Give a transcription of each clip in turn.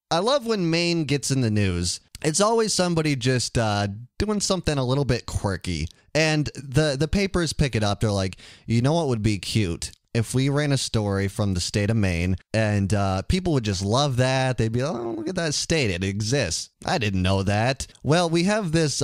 I love when Maine gets in the news. It's always somebody just doing something a little bit quirky. And the papers pick it up. They're like, you know what would be cute? If we ran a story from the state of Maine and people would just love that. They'd be, oh, look at that state. It exists. I didn't know that. Well, we have this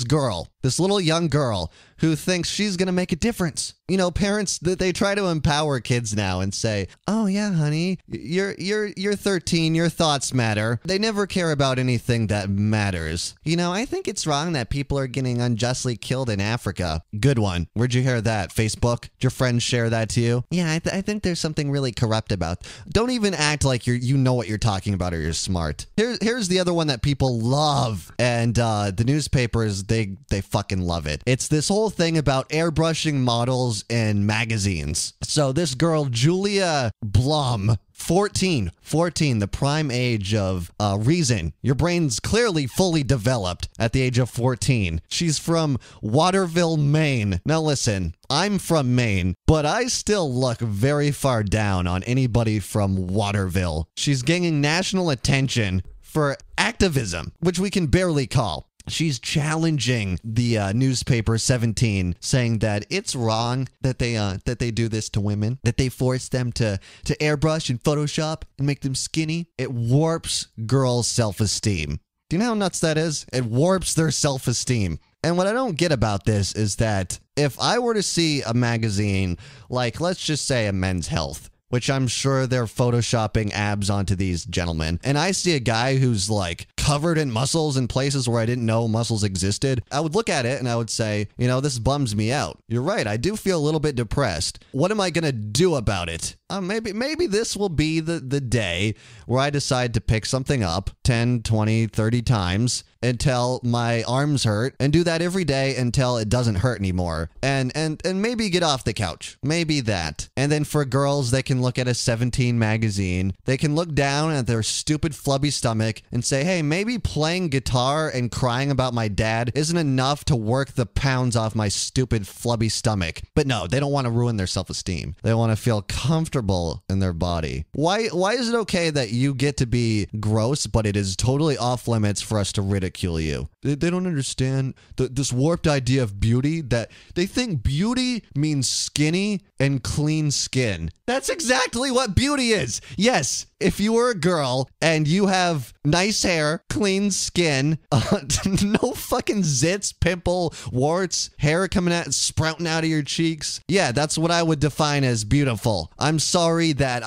girl, this little young girl who thinks she's going to make a difference. You know, parents, they try to empower kids now and say, oh, yeah, honey, you're 13. Your thoughts matter. They never care about anything that matters. You know, I think it's wrong that people are getting unjustly killed in Africa. Good one. Where'd you hear that? Facebook? Did your friends share that to you? Yeah, I think there's something really corrupt about. Don't even act like you know what you're talking about or you're smart. Here's the other one that people love, and the newspapers, they fucking love it. It's this whole thing about airbrushing models in magazines. So this girl, Julia Blum, 14, the prime age of reason. Your brain's clearly fully developed at the age of 14. She's from Waterville, Maine. Now listen, I'm from Maine, but I still look very far down on anybody from Waterville. She's gaining national attention for activism, which we can barely call. She's challenging the newspaper 17, saying that it's wrong that they do this to women, that they force them to airbrush and Photoshop and make them skinny. It warps girls' self-esteem. Do you know how nuts that is? It warps their self-esteem. And what I don't get about this is that if I were to see a magazine, like let's just say a Men's Health, which I'm sure they're photoshopping abs onto these gentlemen, and I see a guy who's like covered in muscles in places where I didn't know muscles existed, I would look at it and I would say, you know, this bums me out. You're right, I do feel a little bit depressed. What am I gonna do about it? Maybe this will be the day where I decide to pick something up 10, 20, 30 times until my arms hurt, and do that every day until it doesn't hurt anymore. And maybe get off the couch. Maybe that. And then for girls, they can look at a 17 magazine. They can look down at their stupid flubby stomach and say, hey, maybe playing guitar and crying about my dad isn't enough to work the pounds off my stupid flubby stomach. But no, they don't want to ruin their self-esteem. They want to feel comfortable in their body. Why is it okay that you get to be gross, but it is totally off limits for us to ridicule you? They don't understand this warped idea of beauty, that they think beauty means skinny and clean skin. That's exactly what beauty is. Yes, if you were a girl and you have nice hair, clean skin, no fucking zits, pimple, warts, hair coming out, sprouting out of your cheeks. Yeah, that's what I would define as beautiful. I'm sorry that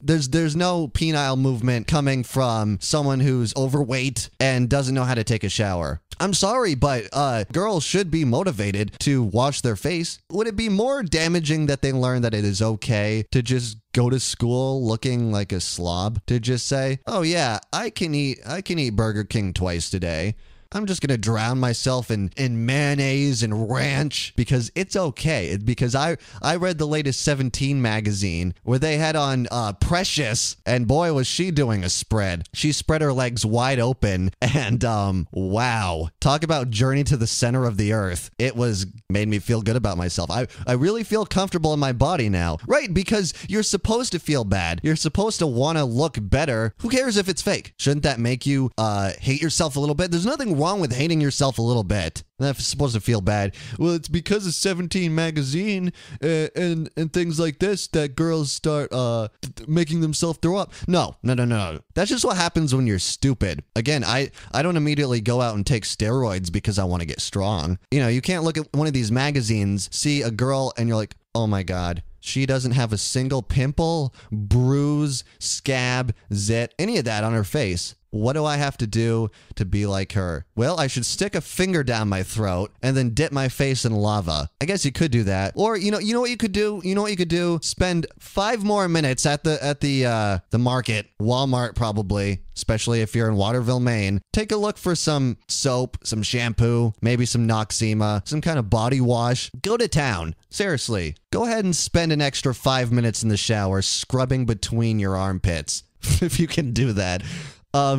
there's no penile movement coming from someone who's overweight and doesn't know how to take a shower. I'm sorry, but girls should be motivated to wash their face. Would it be more damaging that they learn that it is okay to just go to school looking like a slob? To just say, oh yeah, I can eat Burger King twice today. I'm just going to drown myself in mayonnaise and ranch because it's okay. Because I read the latest 17 magazine where they had on Precious, and boy, was she doing a spread. She spread her legs wide open, and wow. Talk about journey to the center of the earth. It made me feel good about myself. I really feel comfortable in my body now. Right, because you're supposed to feel bad. You're supposed to want to look better. Who cares if it's fake? Shouldn't that make you hate yourself a little bit? There's nothing wrong with hating yourself a little bit. That's supposed to feel bad. Well, it's because of 17 magazine and things like this that girls start making themselves throw up. No. That's just what happens when you're stupid. Again, I don't immediately go out and take steroids because I want to get strong. You know, you can't look at one of these magazines, see a girl, and you're like, oh my God, she doesn't have a single pimple, bruise, scab, zit, any of that on her face. What do I have to do to be like her? Well, I should stick a finger down my throat and then dip my face in lava. I guess you could do that. Or you know what you could do? You know what you could do? Spend 5 more minutes at the market, Walmart probably, especially if you're in Waterville, Maine. Take a look for some soap, some shampoo, maybe some Noxzema, some kind of body wash. Go to town. Seriously. Go ahead and spend an extra 5 minutes in the shower scrubbing between your armpits. If you can do that.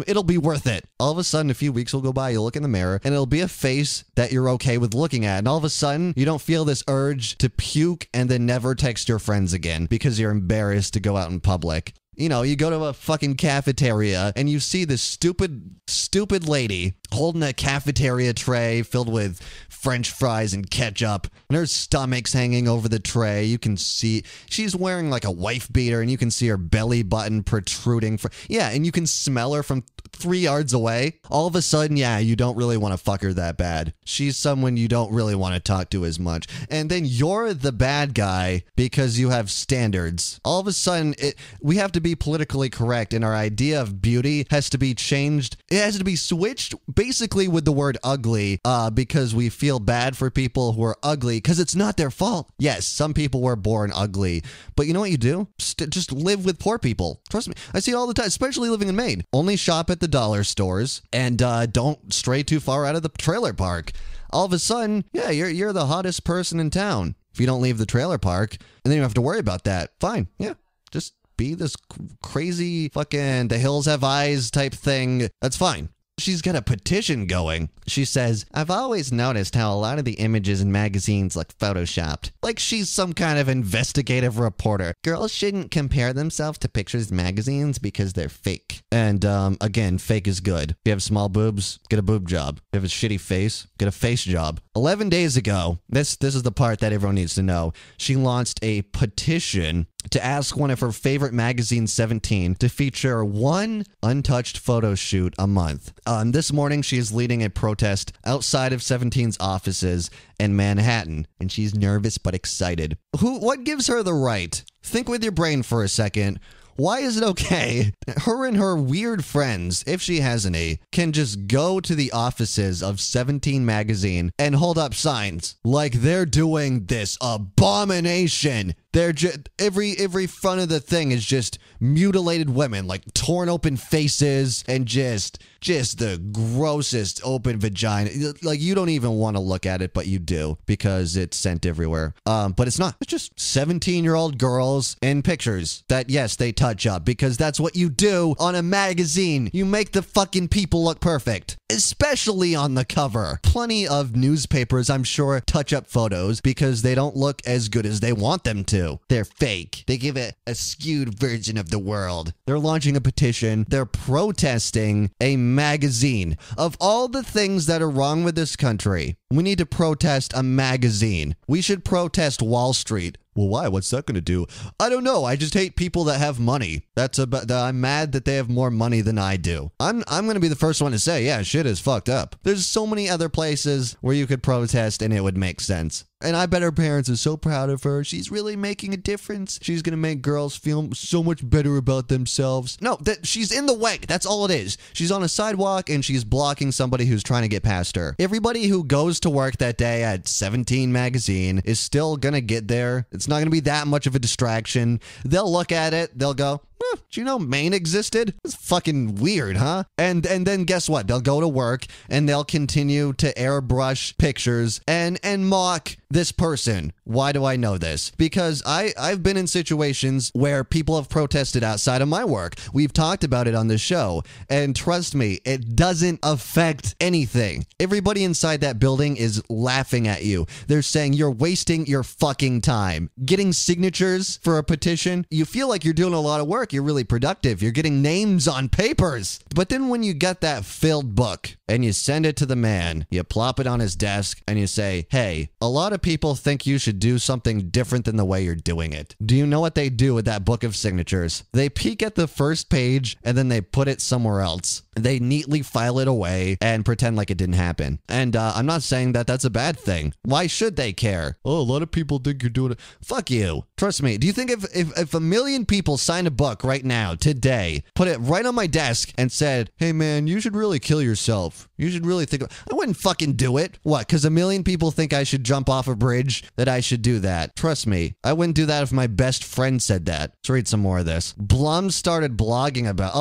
It'll be worth it. All of a sudden, a few weeks will go by, you'll look in the mirror, and it'll be a face that you're okay with looking at. And all of a sudden, you don't feel this urge to puke and then never text your friends again because you're embarrassed to go out in public. You know, you go to a fucking cafeteria and you see this stupid lady holding a cafeteria tray filled with French fries and ketchup, and her stomach's hanging over the tray. You can see she's wearing like a wife beater, and you can see her belly button protruding. And you can smell her from 3 yards away. All of a sudden, yeah, you don't really want to fuck her that bad. She's someone you don't really want to talk to as much. And then you're the bad guy because you have standards. All of a sudden, we have to be politically correct, and our idea of beauty has to be changed. It has to be switched basically with the word ugly because we feel bad for people who are ugly because it's not their fault. Yes, some people were born ugly, but you know what you do? Just live with poor people. Trust me. I see it all the time, especially living in Maine. Only shop at the dollar stores and don't stray too far out of the trailer park. All of a sudden, yeah, you're the hottest person in town. If you don't leave the trailer park, and then you don't have to worry about that. Fine. Yeah. Just be this crazy fucking the hills have eyes type thing. That's fine. She's got a petition going. She says, I've always noticed how a lot of the images in magazines look photoshopped. Like she's some kind of investigative reporter. Girls shouldn't compare themselves to pictures in magazines because they're fake. And again, fake is good. If you have small boobs, get a boob job. If you have a shitty face, get a face job. 11 days ago, this is the part that everyone needs to know, she launched a petition to ask one of her favorite magazines, 17, to feature one untouched photo shoot a month. This morning, she is leading a protest outside of 17's offices in Manhattan, and she's nervous but excited. What gives her the right? Think with your brain for a second. Why is it okay? Her and her weird friends, if she has any, can just go to the offices of 17 magazine and hold up signs like they're doing this abomination. They're just every front of the thing is just mutilated women, like torn open faces and just the grossest open vagina. Like you don't even want to look at it, but you do because it's sent everywhere. But it's not. It's just 17-year-old girls in pictures that yes, they touch up because that's what you do on a magazine. You make the fucking people look perfect, especially on the cover. Plenty of newspapers, I'm sure, touch up photos because they don't look as good as they want them to. They're fake. They give it a skewed version of the world. They're launching a petition. They're protesting a magazine. Of all the things that are wrong with this country, we need to protest a magazine. We should protest Wall Street. Well, why? What's that going to do? I don't know. I just hate people that have money. I'm mad that they have more money than I do. I'm going to be the first one to say, yeah, shit is fucked up. There's so many other places where you could protest and it would make sense. And I bet her parents are so proud of her. She's really making a difference. She's going to make girls feel so much better about themselves. No, she's in the way. That's all it is. She's on a sidewalk and she's blocking somebody who's trying to get past her. Everybody who goes to work that day at 17 magazine is still going to get there. It's not going to be that much of a distraction. They'll look at it. They'll go, do you know Maine existed? It's fucking weird, huh? And then guess what? They'll go to work and they'll continue to airbrush pictures and mock this person. Why do I know this? Because I've been in situations where people have protested outside of my work. We've talked about it on the show. And trust me, it doesn't affect anything. Everybody inside that building is laughing at you. They're saying you're wasting your fucking time. Getting signatures for a petition, you feel like you're doing a lot of work. You're really productive. You're getting names on papers. But then when you get that filled book and you send it to the man, you plop it on his desk and you say, hey, a lot of people think you should do something different than the way you're doing it. Do you know what they do with that book of signatures? They peek at the first page and then they put it somewhere else. They neatly file it away and pretend like it didn't happen. And I'm not saying that that's a bad thing. Why should they care? Oh, a lot of people think you're doing it. Fuck you. Trust me. Do you think if a million people signed a book right now, today, put it right on my desk and said, hey man, you should really kill yourself. You should really think I wouldn't fucking do it. What? Because a million people think I should jump off a bridge, that I should do that. Trust me. I wouldn't do that if my best friend said that. Let's read some more of this. Blum started blogging about,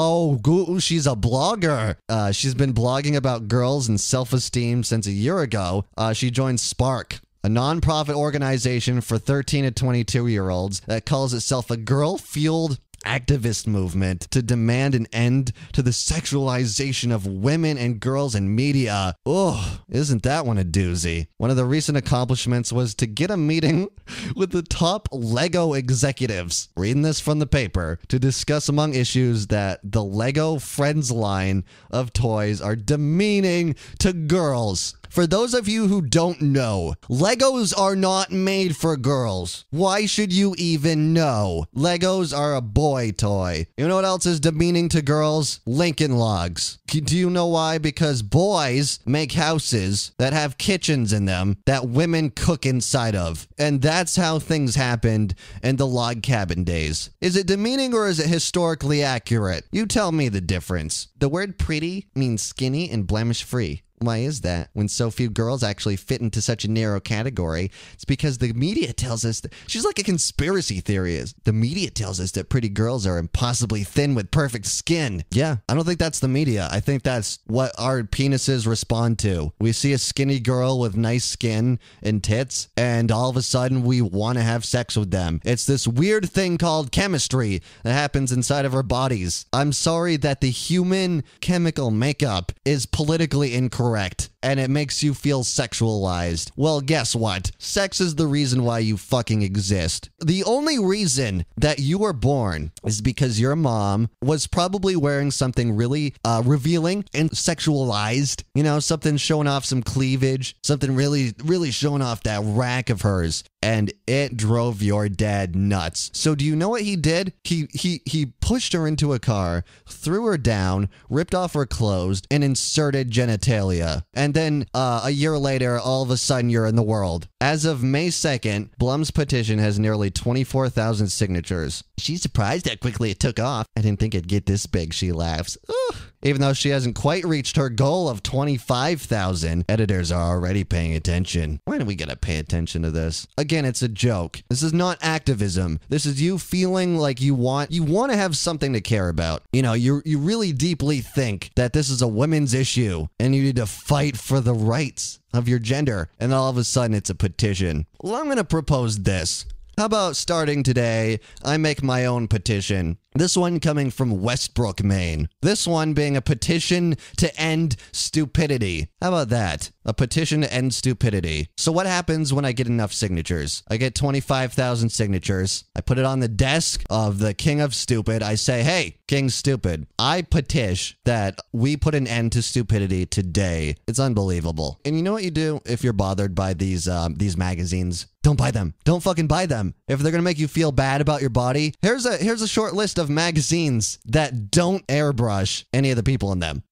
she's a blogger. She's been blogging about girls and self-esteem since a year ago. She joined Spark, a non-profit organization for 13 to 22-year-olds that calls itself a girl-fueled activist movement to demand an end to the sexualization of women and girls in media. Oh, isn't that one a doozy? One of the recent accomplishments was to get a meeting with the top Lego executives, reading this from the paper, to discuss among issues that the Lego Friends line of toys are demeaning to girls. For those of you who don't know, Legos are not made for girls. Why should you even know? Legos are a boy toy. You know what else is demeaning to girls? Lincoln Logs. Do you know why? Because boys make houses that have kitchens in them that women cook inside of. And that's how things happened in the log cabin days. Is it demeaning or is it historically accurate? You tell me the difference. The word pretty means skinny and blemish-free. Why is that? When so few girls actually fit into such a narrow category, it's because the media tells us that she's like a conspiracy theorist. The media tells us that pretty girls are impossibly thin with perfect skin. Yeah, I don't think that's the media. I think that's what our penises respond to. We see a skinny girl with nice skin and tits, and all of a sudden we want to have sex with them. It's this weird thing called chemistry that happens inside of our bodies. I'm sorry that the human chemical makeup is politically incorrect. And it makes you feel sexualized. Well, guess what? Sex is the reason why you fucking exist. The only reason that you were born is because your mom was probably wearing something really revealing and sexualized. You know, something showing off some cleavage, something really showing off that rack of hers. And it drove your dad nuts. So do you know what he did? He pushed her into a car, threw her down, ripped off her clothes, and inserted genitalia. And then a year later, all of a sudden, you're in the world. As of May 2nd, Blum's petition has nearly 24,000 signatures. She's surprised how quickly it took off. I didn't think it'd get this big, she laughs. Ugh. Even though she hasn't quite reached her goal of 25,000, editors are already paying attention. Why do we gotta pay attention to this? Again, it's a joke. This is not activism. This is you feeling like you want to have something to care about. You know, you really deeply think that this is a women's issue and you need to fight for the rights of your gender. And all of a sudden it's a petition. Well, I'm gonna propose this. How about starting today, I make my own petition. This one coming from Westbrook, Maine. This one being a petition to end stupidity. How about that? A petition to end stupidity. So what happens when I get enough signatures? I get 25,000 signatures. I put it on the desk of the King of Stupid. I say, hey, King Stupid, I petition that we put an end to stupidity today. It's unbelievable. And you know what you do if you're bothered by these magazines? Don't buy them. Don't fucking buy them. If they're gonna make you feel bad about your body, here's a short list of magazines that don't airbrush any of the people in them.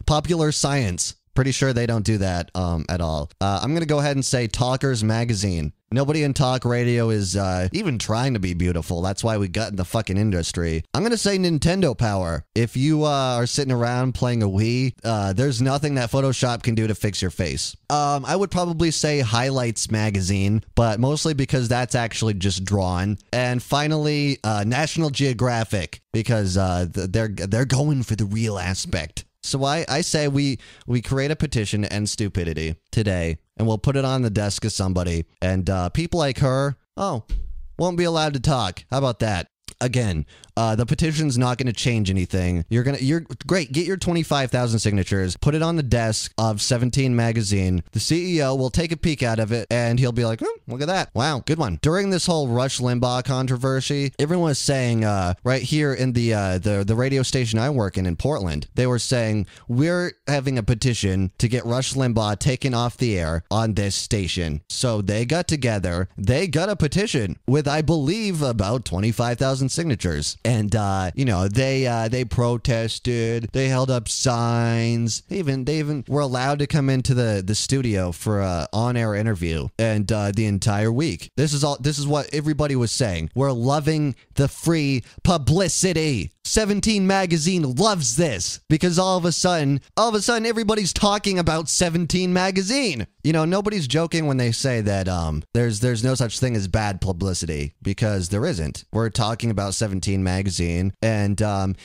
Popular Science. Pretty sure they don't do that at all. I'm gonna go ahead and say Talkers Magazine. Nobody in talk radio is even trying to be beautiful. That's why we got in the fucking industry. I'm going to say Nintendo Power. If you are sitting around playing a Wii, there's nothing that Photoshop can do to fix your face. I would probably say Highlights Magazine, but mostly because that's actually just drawn. And finally, National Geographic, because they're going for the real aspect. So I say we create a petition to end stupidity today, and we'll put it on the desk of somebody, and people like her, won't be allowed to talk. How about that? Again, the petition's not going to change anything. You're great. Get your 25,000 signatures, put it on the desk of 17 magazine. The CEO will take a peek out of it and he'll be like, look at that. Wow, good one. During this whole Rush Limbaugh controversy, everyone was saying, right here in the radio station I work in Portland, they were saying, we're having a petition to get Rush Limbaugh taken off the air on this station. So they got together, they got a petition with, I believe, about 25,000 signatures. And, they protested, they held up signs, they even were allowed to come into the studio for a on-air interview, and the entire week. This is what everybody was saying. We're loving the free publicity. 17 magazine loves this because all of a sudden everybody's talking about 17 magazine. You know, nobody's joking when they say that there's no such thing as bad publicity, because there isn't. We're talking about 17 magazine, and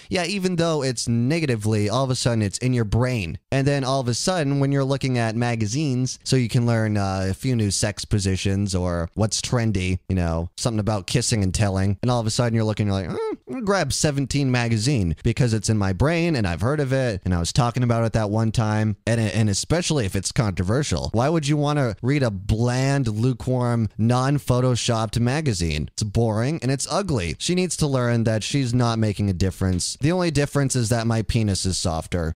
yeah, even though it's negatively, all of a sudden it's in your brain. And then all of a sudden, when you're looking at magazines, so you can learn a few new sex positions or what's trendy, you know, something about kissing and telling, and all of a sudden you're looking, you're like, I'm gonna grab 17 magazine because it's in my brain and I've heard of it and I was talking about it that one time, and especially if it's controversial. Why would you want to read a bland, lukewarm, non-photoshopped magazine? It's boring and it's ugly. She needs to learn that she's not making a difference. The only difference is that my penis is softer.